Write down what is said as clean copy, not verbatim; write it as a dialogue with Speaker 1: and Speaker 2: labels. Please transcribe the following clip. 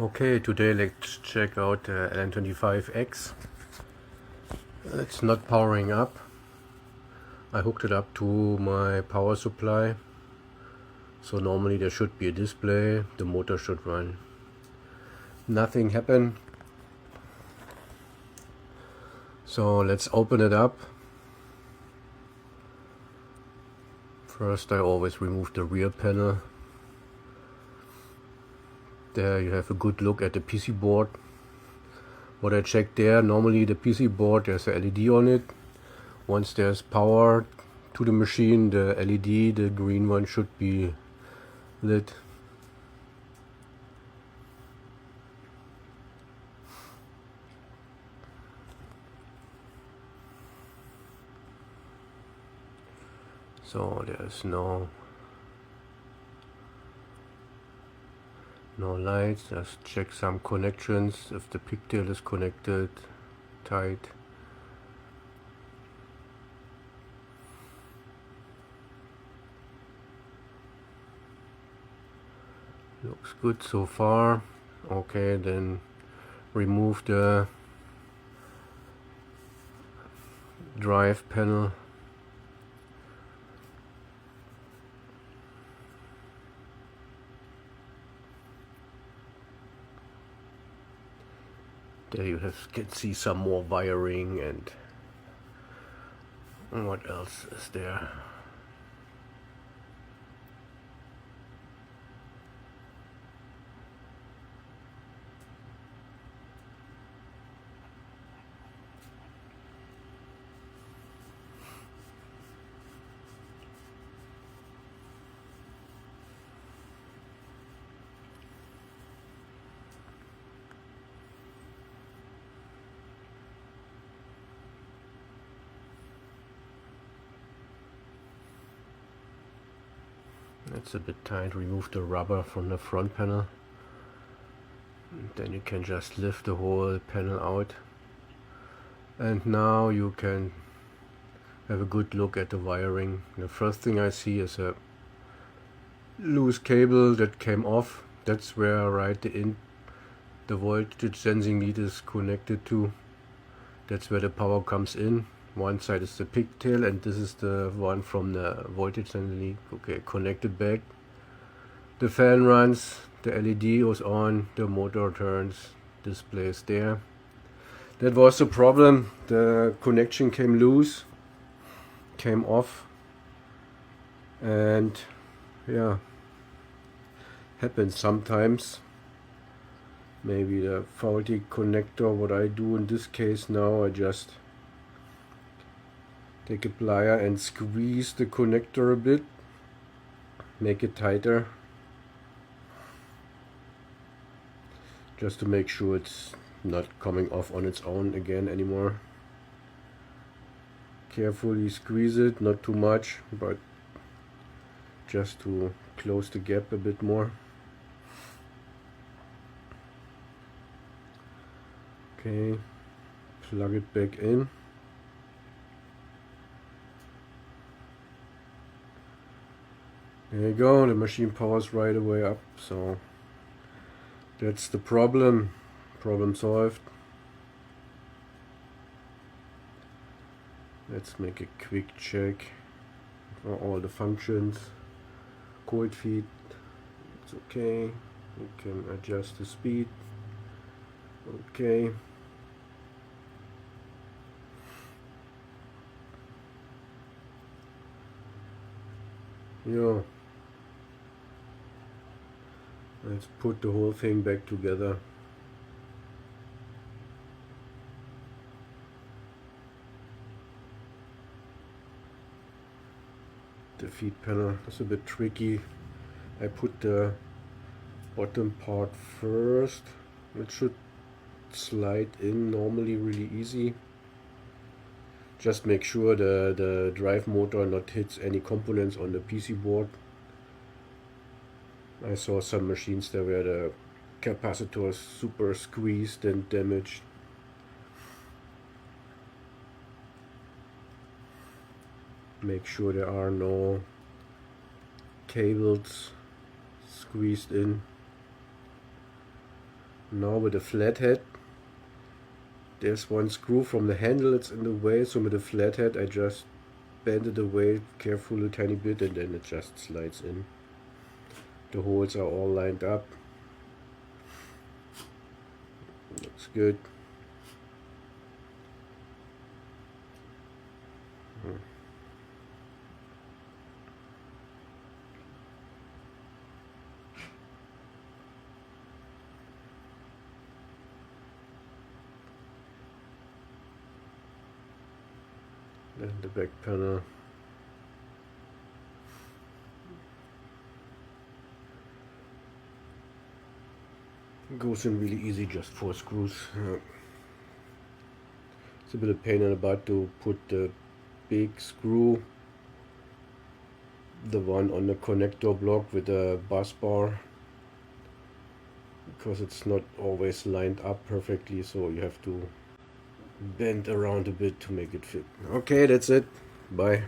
Speaker 1: Okay, today let's check out the LN25X. It's not powering up. I hooked it up to my power supply. So normally there should be a display, the motor should run. Nothing happened. So let's open it up. First I always remove the rear panel. There you have a good look at the PC board. What I checked there, normally the PC board there's a LED on it. Once there's power to the machine, the LED, the green one, should be lit. So there's no lights. Just check some connections, if the pigtail is connected tight. Looks good so far. Okay, then remove the drive panel. There you can see some more wiring, and what else is there? It's a bit tight. Remove the rubber from the front panel. And then you can just lift the whole panel out. And now you can have a good look at the wiring. The first thing I see is a loose cable that came off. That's where the voltage sensing lead is connected to. That's where the power comes in. One side is the pigtail, and this is the one from the voltage sensing lead. Okay, connected back. The fan runs, the LED goes on, the motor turns, display is there. That was the problem. The connection came loose, came off, and yeah, happens sometimes. Maybe the faulty connector. What I do in this case now, I just take a plier and squeeze the connector a bit, make it tighter, just to make sure it's not coming off on its own again anymore. Carefully squeeze it, not too much, but just to close the gap a bit more. Okay, plug it back in. There you go, the machine powers right away up, so that's the problem. Problem solved. Let's make a quick check for all the functions. Cold feed, it's okay. You can adjust the speed. Okay. Yeah. Let's put the whole thing back together. The feed panel is a bit tricky. I put the bottom part first. It should slide in normally really easy. Just make sure the drive motor not hits any components on the PC board. I saw some machines there where the capacitor is super squeezed and damaged. Make sure there are no cables squeezed in. Now with the flathead, there's one screw from the handle that's in the way, so with the flathead I just bend it away carefully a tiny bit and then it just slides in. The holes are all lined up. Looks good. Then the back panel. Goes in really easy, just 4 screws. It's a bit of pain in the butt to put the big screw, the one on the connector block with the bus bar, because it's not always lined up perfectly, so you have to bend around a bit to make it fit. Okay, that's it. Bye.